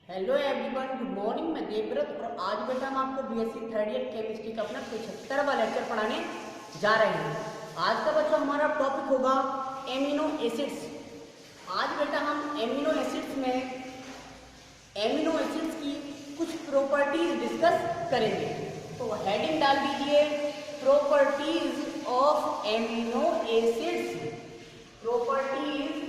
Hello everyone, good morning. मैं देवव्रत और आज बेटा हम आपको बीएससी थर्ड ईयर केमिस्ट्री का अपना 75वां लेक्चर पढ़ाने जा रहे हैं। आज का बच्चा हमारा टॉपिक होगा एमिनो एसिड्स। आज बेटा हम एमिनो एसिड्स की कुछ प्रॉपर्टीज डिस्कस करेंगे। तो हेडिंग डाल दीजिए properties of amino acids. Properties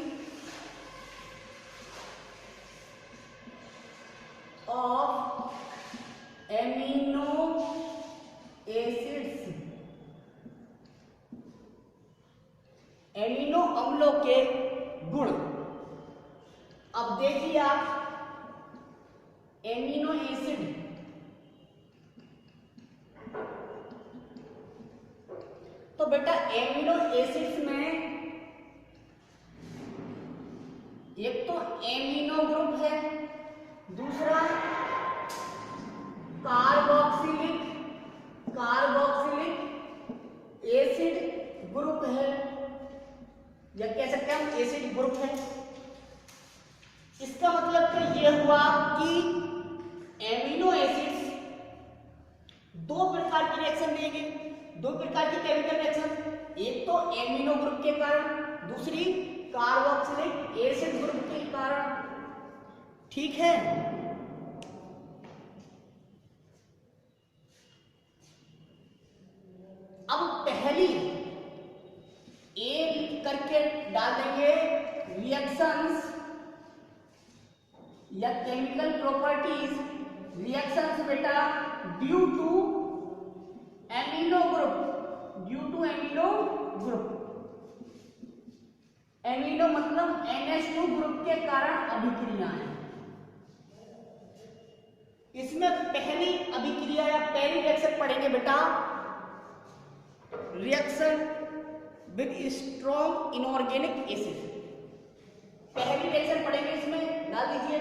of amino acids. Amino अम्लों के गुण। अब देखिए आप, एमिनो एसिड तो बेटा एमिनो एसिड्स में एक तो एमिनो ग्रुप है, दूसरा कार्बोक्सिलिक एसिड ग्रुप है, या कह सकते हैं हम एसिड ग्रुप है। इसका मतलब तो ये हुआ कि एमिनो एसिड्स दो प्रकार की रिएक्शन देंगे, दो प्रकार की केमिकल रिएक्शन। एक तो एमिनो ग्रुप के कारण, दूसरी कार्बोक्सिलिक एसिड ग्रुप के कारण। ठीक है। अब पहली एक करके डाल देंगे रिएक्शंस या केमिकल प्रॉपर्टीज। रिएक्शंस बेटा due to amino group. Amino मतलब NH2 ग्रुप के कारण अभिक्रियाएं। इसमें पहली अभिक्रिया या पहली रिएक्शन पढ़ेंगे बेटा reaction with strong inorganic acid. पहली रिएक्शन पढ़ेंगे, इसमें डाल दीजिए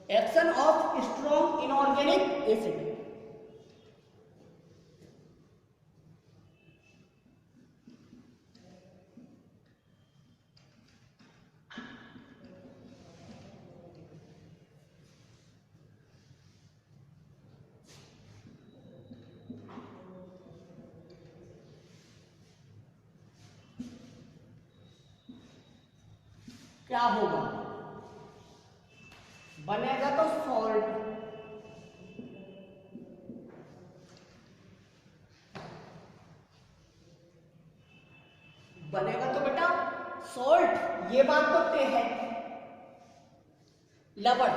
action of strong inorganic acid. क्या होगा? बनेगा तो सॉल्ट, बनेगा तो बेटा सॉल्ट। ये बात तो तय है। लवण,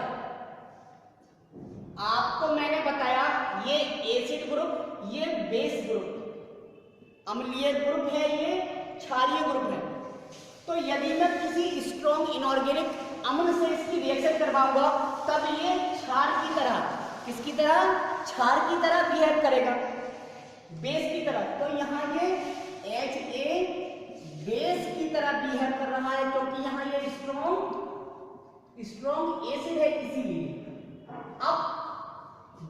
आपको मैंने बताया ये एसिड ग्रुप, ये बेस ग्रुप, अम्लीय ग्रुप है, ये क्षारीय ग्रुप है। तो यदि मैं किसी स्ट्रॉन्ग इनऑर्गेनिक अम्ल से इसकी रिएक्शन करवाऊंगा तब ये क्षार की तरह, किसकी तरह? क्षार की तरह बिहेव करेगा, बेस की तरह। तो यहाँ ये Ha बेस की तरह बिहेव कर रहा है, क्योंकि यहाँ ये स्ट्रॉन्ग एसिड है, इसीलिए। अब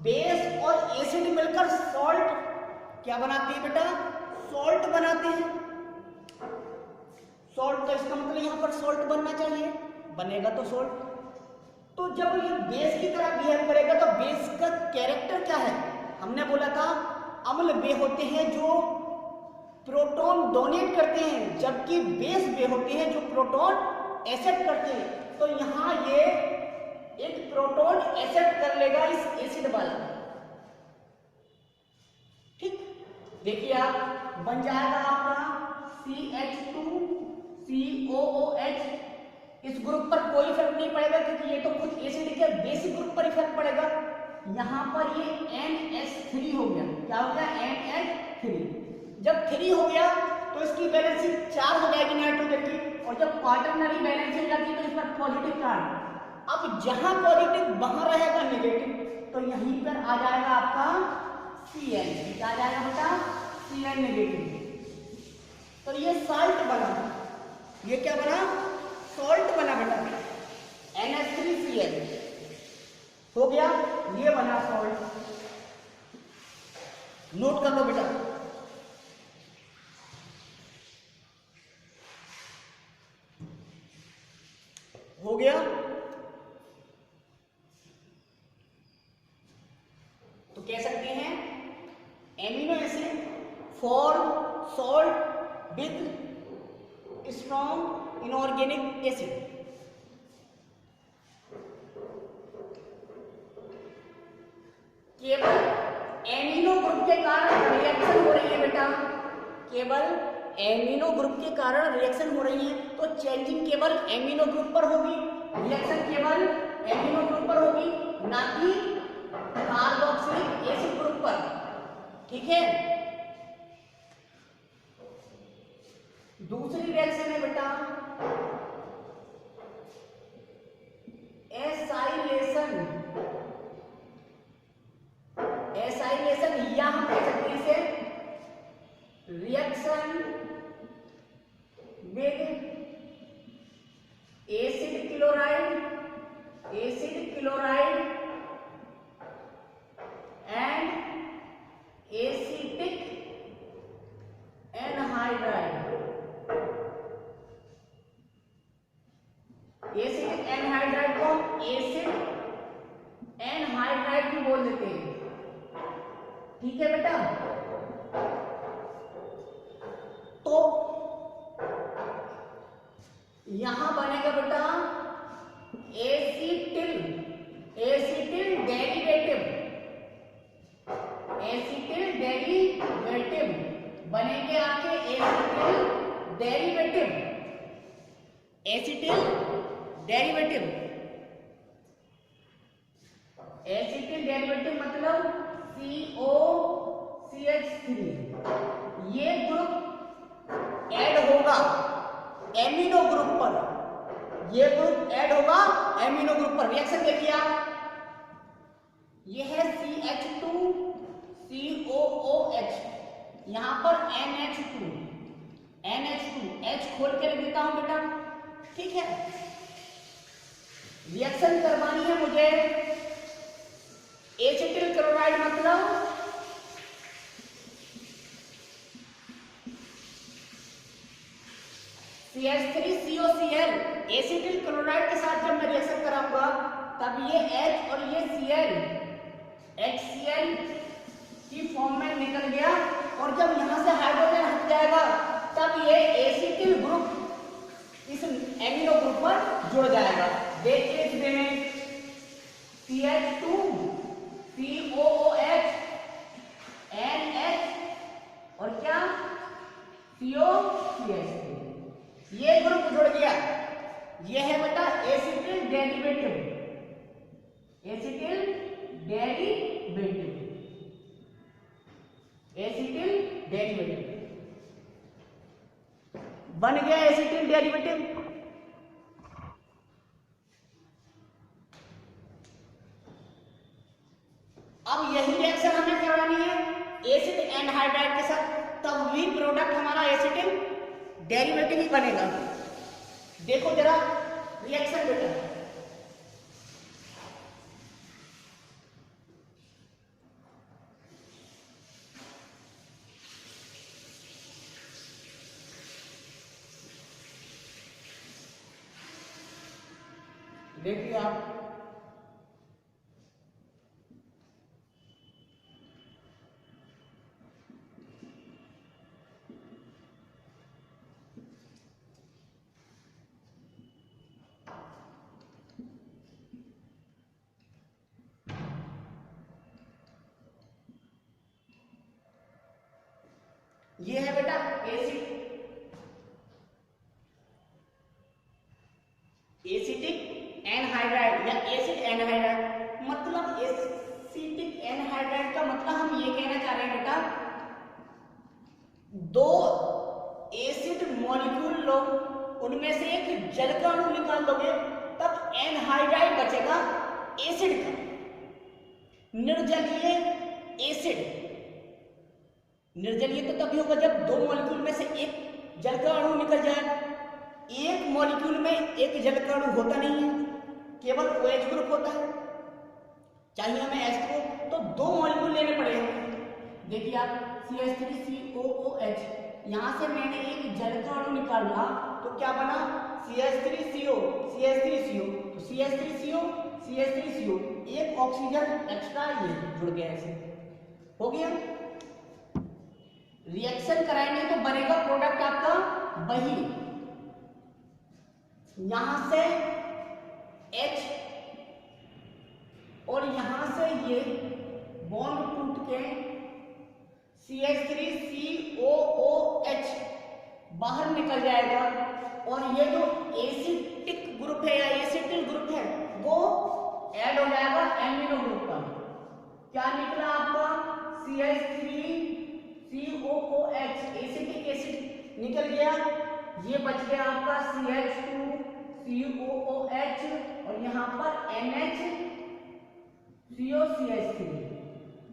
बेस और एसिड मिलकर सॉल्ट क्या बनाते हैं बेटा? सॉल्ट बनाते हैं। सॉल्ट, तो इसका मतलब यहाँ पर सॉल्ट बनना चाहिए, बनेगा तो सॉल्ट। तो जब ये बेस की तरह बिहेव करेगा तो बेस का कैरेक्टर क्या है? हमने बोला था अम्ल वे होते हैं जो प्रोटॉन डोनेट करते हैं, जबकि बेस वे होते हैं जो प्रोटॉन एक्सेप्ट करते हैं। तो यहाँ ये एक प्रोटॉन एक्सेप्ट कर लेगा इस एसिड वाला। ठीक, देखिए आप, बन जाएगा आपका CH2COOH। इस ग्रुप पर कोई इफेक्ट नहीं पड़ेगा क्योंकि ये तो खुद एसिड के बेसिक ग्रुप पर इफेक्ट पड़ेगा। यहाँ पर ये NH3 हो गया। क्या हो गया? NH 3। जब 3 हो गया तो इसकी वैलेंसी 4 हो जाएगी नाइट्रोजन की, और जब क्वाटरनरी वैलेंसी हो जाती है तो इस पर पॉजिटिव चार्ज। अब जहां पॉजिटिव वहां रहेगा नेगेटिव, तो यहीं पर आ जाएगा आपका Cn। क्या आ जाएगा बेटा? Cn negative. तो ये साल्ट बना, ये क्या बना? सॉल्ट बना बेटा, NH3Cl हो गया, ये बना सॉल्ट। नोट कर लो बेटा। हो गया। तो कह सकते हैं amino acid form salt with strong inorganic acid. केवल एमिनो ग्रुप के कारण रिएक्शन हो रही है बेटा, केवल एमिनो ग्रुप के कारण रिएक्शन हो रही है, तो चेंजिंग केवल एमिनो ग्रुप पर होगी, रिएक्शन केवल एमिनो ग्रुप पर होगी, ना कि कार्बोक्सिलिक एसिड ग्रुप पर। ठीक है। दूसरी रिएक्शन है बेटा एसाइलेशन। एसाइलेशन या हम कह सकते हैं इसे reaction with acid chloride and acetic anhydride. Acetic anhydride को हम एसिड एनहाइड्राइड भी बोल देते हैं। ठीक है बेटा। तो यहां बनेगा बेटा एसिटिल डेरिवेटिव बनेंगे आपके एसिटिल डेरिवेटिव मतलब COCH3। ये ग्रुप ऐड होगा एमिनो ग्रुप पर, ये ग्रुप ऐड होगा एमिनो ग्रुप पर। रिएक्शन देखिए आप, ये है CH2COOH, यहां पर NH2, H खोल के लिख देता हूं बेटा। ठीक है। रिएक्शन करवानी है मुझे एसिटिल क्लोराइड मतलब CH3COCl। एसिटिल क्लोराइड के साथ जब मैं रिएक्शन कराऊंगा तब ये H और ये Cl HCl की फॉर्म में निकल गया, और जब यहां से हाइड्रोजन हट जाएगा तब ये एसिटिल ग्रुप इस एमिनो ग्रुप पर जुड़ जाएगा। देखिए इसमें CH2 COOH NH और क्या COCH, ये ग्रुप जुड़ गया। ये है बेटा एसिटिल डेरिवेटिव। बन गया एसिटिल डेरिवेटिव। अब यही रिएक्शन हमें करवानी है एसिड एनहाइड्राइड के साथ, तब भी प्रोडक्ट हमारा एसिटिल डेरिवेटिव ही बनेगा। देखो जरा रिएक्शन बेटा, देखिए आप, ये है बेटा एसिटिक एनहाइड्राइड या एसिड एनहाइड्राइड। मतलब एसिटिक एनहाइड्राइड का मतलब हम ये कहना चाह रहे हैं बेटा दो एसिड मॉलिक्यूल लो, उनमें से एक जल का अणु निकाल दोगे, तब एनहाइड्राइड बचेगा एसिड का। निर्जलीय एसिड, निर्जलीय तो तभी होगा जब दो मॉलिक्यूल में से एक जल का अणु निकल जाए। एक मॉलिक्यूल में एक जल का अणु होता नहीं है, केवल OH ग्रुप होता है। चाहिए हमें H2O, तो दो मॉलिक्यूल लेने पड़ेंगे। देखिए आप CH3COOH, यहां से मैंने एक जल का अणु निकाला तो क्या बना CH3CO, CH3CO, तो CH3CO, एक ऑक्सीजन एक्स्ट्रा ये जुड़ गया, ऐसे हो गया। रिएक्शन कराएंगे तो बनेगा प्रोडक्ट आपका वही, यहां से H और यहां से ये बॉन्ड टूट के CH3COOH बाहर निकल जाएगा, और ये जो एसिटिक ग्रुप है या एसिटिल ग्रुप है वो ऐड हो जाएगा एमिनो ग्रुप का। क्या निकला आपका CH3COOH, एसिटिक एसिड निकल गया। ये बच गया आपका CH2COOH और यहाँ पर NHCOCH3,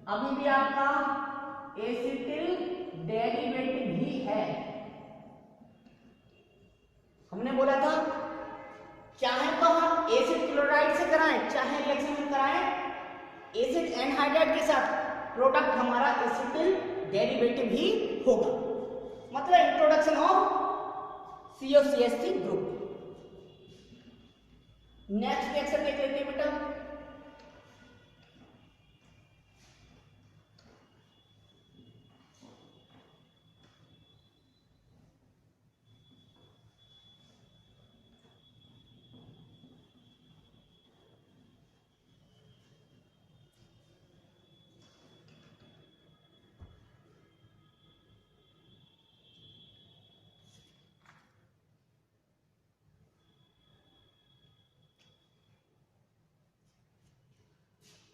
अभी भी आपका एसिटिल डेरिवेटिव ही है। हमने बोला था चाहे तो हम एसिड क्लोराइड से कराएं, चाहे रिएक्शन में कराएं एसिड एनहाइड्राइड के साथ, प्रोडक्ट हमारा एसिटिल डेरिवेटिव ही होगा। मतलब introduction of COCH3 group. Next reaction देख लेते हैं बेटा।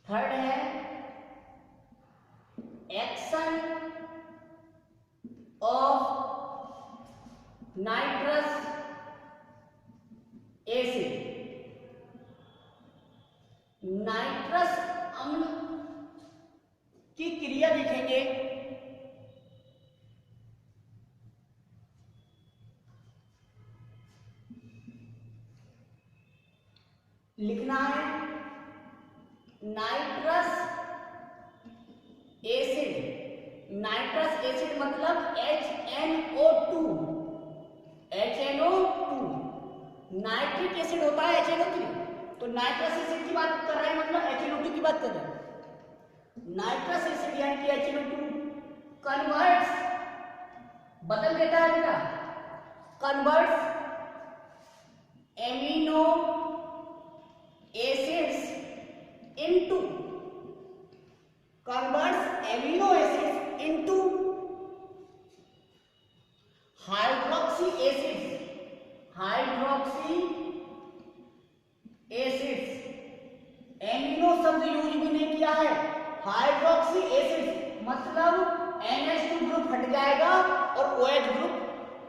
थर्ड है action of nitrous acid. Nitrous अम्ल की क्रिया लिखेंगे। लिखना है नाइट्रस एसिड। नाइट्रस एसिड मतलब HNO2। नाइट्रिक एसिड होता है HNO3, तो नाइट्रस एसिड की बात कर रहे हैं, मतलब HNO2 की बात कर रहे हैं। नाइट्रस एसिड यानी कि HNO2 कन्वर्ट्स, बदल देता है बेटा, converts amino acids into, converts amino acids into hydroxy acids। Amino शब्द यूज भी नहीं किया है, हाइड्रोक्सी एसिड्स मतलब NH2 ग्रुप हट जाएगा और OH ग्रुप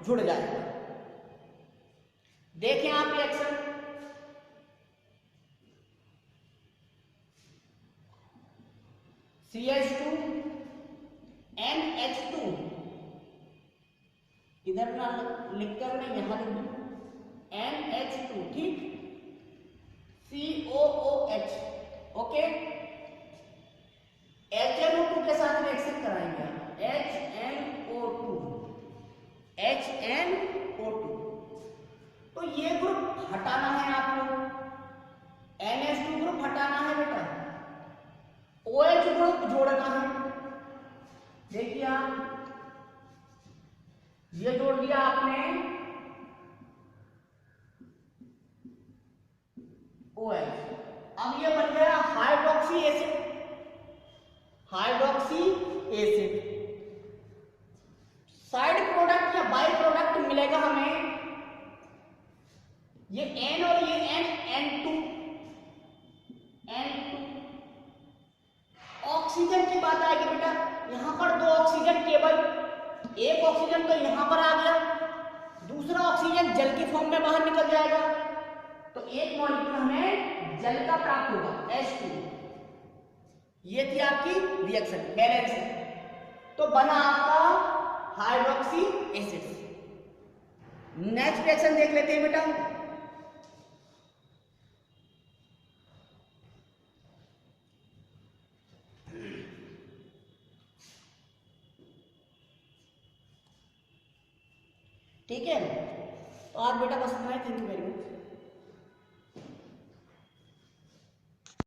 जुड़ जाएगा। देखें आप रिएक्शन, CH2 NH2, इधर ना लिखकर मैं यहां लिख दूं NH2, ठीक, COOH, ओके। HNO2 के साथ रिएक्शन कराएंगे, HNO2। तो ये ग्रुप हटाना है आपको, NH2 ग्रुप हटाना है बेटा, OH ग्रुप जोड़ना है। देखिए आप, ये जोड़ दिया आपने OH, अब ये बन गया हाइड्रोक्सी एसिड। साइड प्रोडक्ट या बाई प्रोडक्ट मिलेगा हमें, ये N और ये N2। ऑक्सीजन की बात आएगी बेटा, यहां पर दो ऑक्सीजन केवल एक ऑक्सीजन तो यहां पर आ गया, दूसरा ऑक्सीजन जल के फॉर्म में बाहर निकल जाएगा, तो एक मॉलिक्यूल हमें जल का प्राप्त होगा H2। ये थी आपकी रिएक्शन बैलेंस है, तो बना आपका हाइड्रोक्सी एसिड। नेक्स्ट रिएक्शन देख लेते हैं बेटा। ठीक है, तो आज बेटा बस इतना ही। Thank you very much.